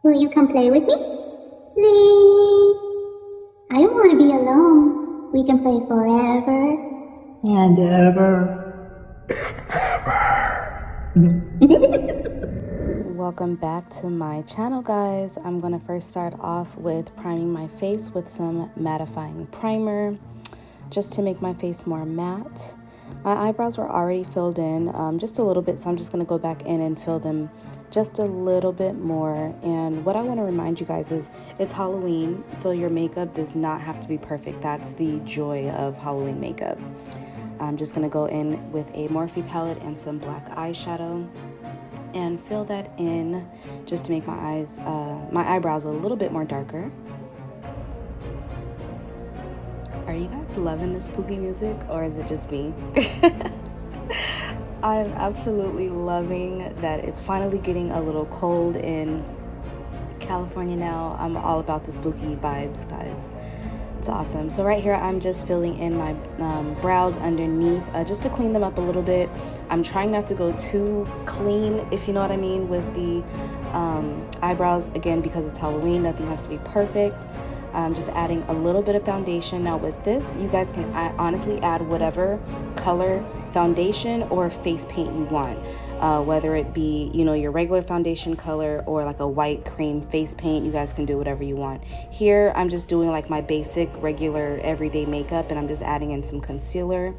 Will you come play with me? Please? I don't want to be alone. We can play forever. And ever. Welcome back to my channel, guys. I'm gonna first start off with priming my face with some mattifying primer just to make my face more matte. My eyebrows were already filled in just a little bit, so I'm just gonna go back in and fill them just a little bit more. And what I want to remind you guys is it's Halloween, so your makeup does not have to be perfect. That's the joy of Halloween makeup. I'm just gonna go in with a Morphe palette and some black eyeshadow and fill that in just to make my eyebrows a little bit more darker. Are you guys loving the spooky music, or is it just me? I'm absolutely loving that it's finally getting a little cold in California now. I'm all about the spooky vibes, guys. It's awesome. So right here, I'm just filling in my brows underneath just to clean them up a little bit. I'm trying not to go too clean, if you know what I mean, with the eyebrows. Again, because it's Halloween, nothing has to be perfect. I'm just adding a little bit of foundation. Now with this, you guys can honestly add whatever color foundation or face paint you want. Whether it be, you know, your regular foundation color or like a white cream face paint, you guys can do whatever you want. Here, I'm just doing like my basic, regular, everyday makeup, and I'm just adding in some concealer,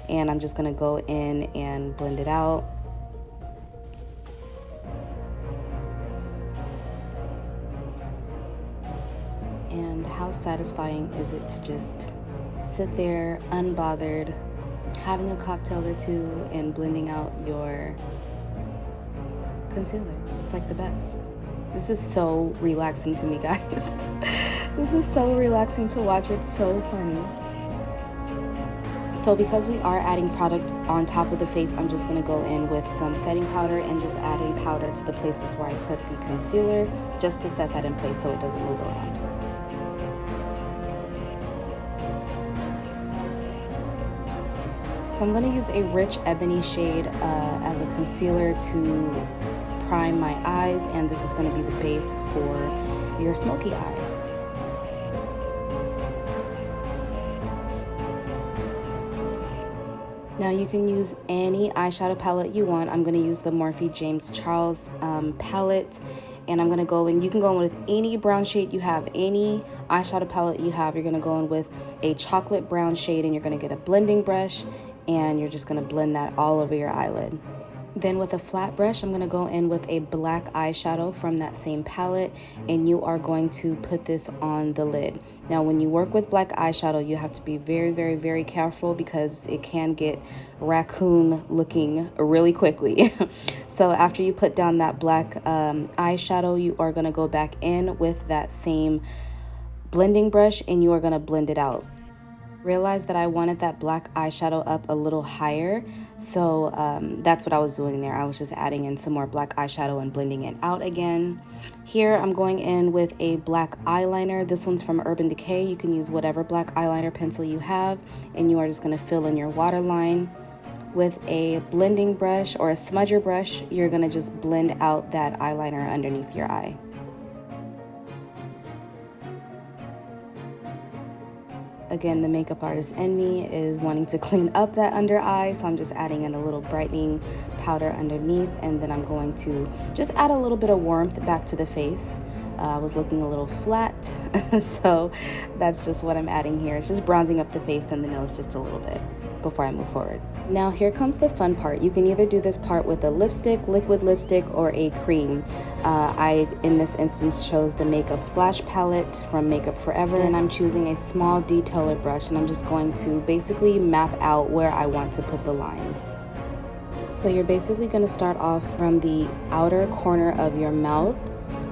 and I'm just gonna go in and blend it out. And how satisfying is it to just sit there unbothered, having a cocktail or two and blending out your concealer. It's like the best. This is so relaxing to me, guys. This is so relaxing to watch. It's so funny. So because we are adding product on top of the face, I'm just going to go in with some setting powder and just adding powder to the places where I put the concealer, just to set that in place so it doesn't move around. So I'm going to use a rich ebony shade as a concealer to prime my eyes, and this is going to be the base for your smoky eye. Now you can use any eyeshadow palette you want. I'm going to use the Morphe James Charles palette, and I'm going to go in. You can go in with any brown shade you have, any eyeshadow palette you have. You're going to go in with a chocolate brown shade, and you're going to get a blending brush, and you're just going to blend that all over your eyelid. Then with a flat brush, I'm going to go in with a black eyeshadow from that same palette, and you are going to put this on the lid. Now when you work with black eyeshadow, you have to be very, very, very careful because it can get raccoon looking really quickly. So after you put down that black eyeshadow, you are going to go back in with that same blending brush, and you are going to blend it out. Realized that I wanted that black eyeshadow up a little higher, so that's what I was doing there. I was just adding in some more black eyeshadow and blending it out again. Here I'm going in with a black eyeliner. This one's from Urban Decay. You can use whatever black eyeliner pencil you have, and you are just going to fill in your waterline. With a blending brush or a smudger brush, you're going to just blend out that eyeliner underneath your eye. Again, the makeup artist in me is wanting to clean up that under eye, so I'm just adding in a little brightening powder underneath, and then I'm going to just add a little bit of warmth back to the face. I was looking a little flat, so that's just what I'm adding here. It's just bronzing up the face and the nose just a little bit before I move forward. Now here comes the fun part. You can either do this part with a lipstick, liquid lipstick, or a cream. I, in this instance, chose the Makeup Flash palette from Makeup Forever, and I'm choosing a small detailer brush, and I'm just going to basically map out where I want to put the lines. So you're basically going to start off from the outer corner of your mouth,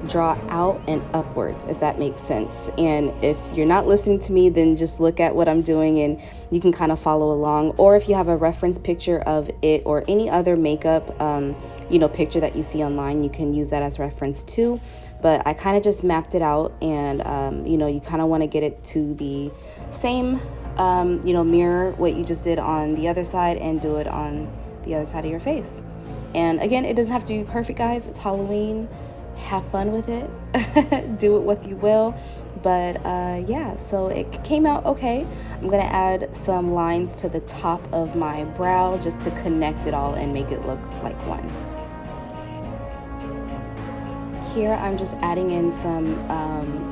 draw out and upwards, if that makes sense. And if you're not listening to me, then just look at what I'm doing and you can kind of follow along. Or if you have a reference picture of it or any other makeup picture that you see online, you can use that as reference too. But I kind of just mapped it out, and you kind of want to get it to the same mirror what you just did on the other side and do it on the other side of your face. And again, it doesn't have to be perfect, guys. It's Halloween. have fun with it. Do it what you will. But yeah, so it came out okay. I'm gonna add some lines to the top of my brow just to connect it all and make it look like one. Here I'm just adding in some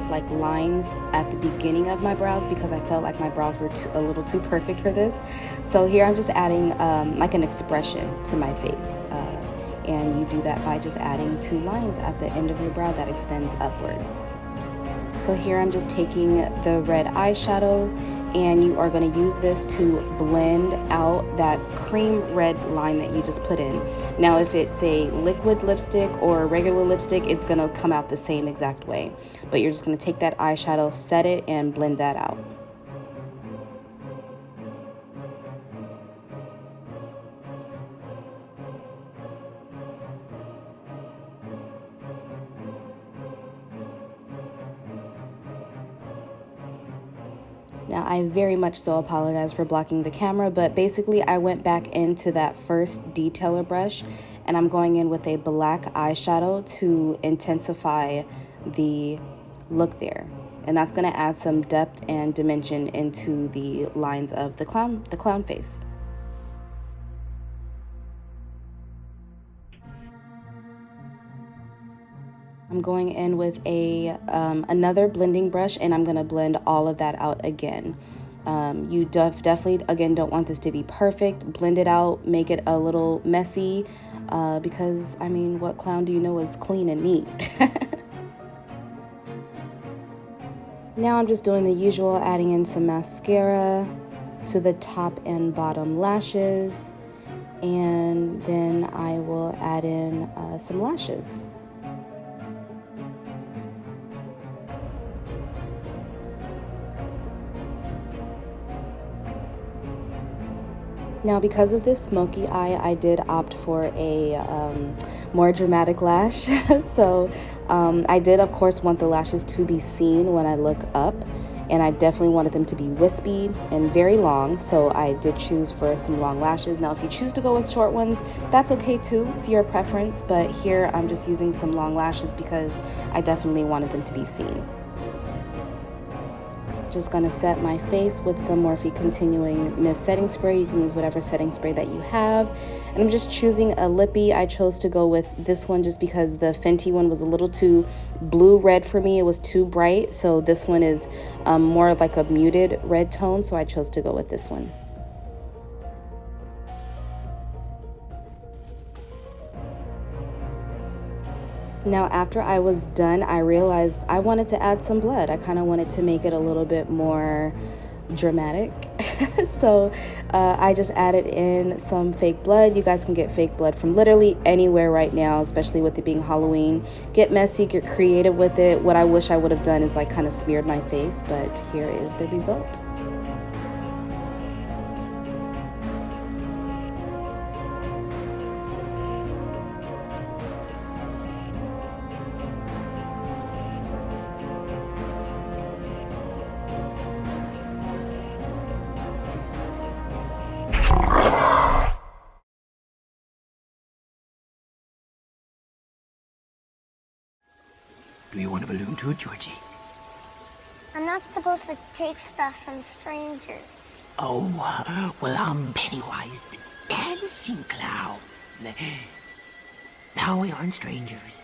like lines at the beginning of my brows because I felt like my brows were a little too perfect for this. So here I'm just adding like an expression to my face. And you do that by just adding 2 lines at the end of your brow that extends upwards. So here I'm just taking the red eyeshadow, and you are going to use this to blend out that cream red line that you just put in. Now if it's a liquid lipstick or a regular lipstick, it's going to come out the same exact way. But you're just going to take that eyeshadow, set it, and blend that out. Now, I very much so apologize for blocking the camera, but basically I went back into that first detailer brush and I'm going in with a black eyeshadow to intensify the look there. And that's going to add some depth and dimension into the lines of the clown face. I'm going in with a another blending brush, and I'm going to blend all of that out again. You definitely, again, don't want this to be perfect. Blend it out, make it a little messy, because, I mean, what clown do you know is clean and neat? Now I'm just doing the usual, adding in some mascara to the top and bottom lashes, and then I will add in some lashes. Now, because of this smoky eye, I did opt for a more dramatic lash. So I did, of course, want the lashes to be seen when I look up, and I definitely wanted them to be wispy and very long, so I did choose for some long lashes. Now, if you choose to go with short ones, that's okay too. It's your preference, but here I'm just using some long lashes because I definitely wanted them to be seen. Just gonna set my face with some Morphe Continuing Mist setting spray. You can use whatever setting spray that you have. And I'm just choosing a lippy. I chose to go with this one just because the Fenty one was a little too blue-red for me. It was too bright. So this one is more like a muted red tone. So I chose to go with this one. Now, after I was done, I realized I wanted to add some blood. I kind of wanted to make it a little bit more dramatic. So I just added in some fake blood. You guys can get fake blood from literally anywhere right now, especially with it being Halloween. Get messy, get creative with it. What I wish I would have done is like kind of smeared my face, but here is the result. Do you want a balloon too, Georgie? I'm not supposed to take stuff from strangers. Oh, well, I'm Pennywise the dancing clown. Now we aren't strangers.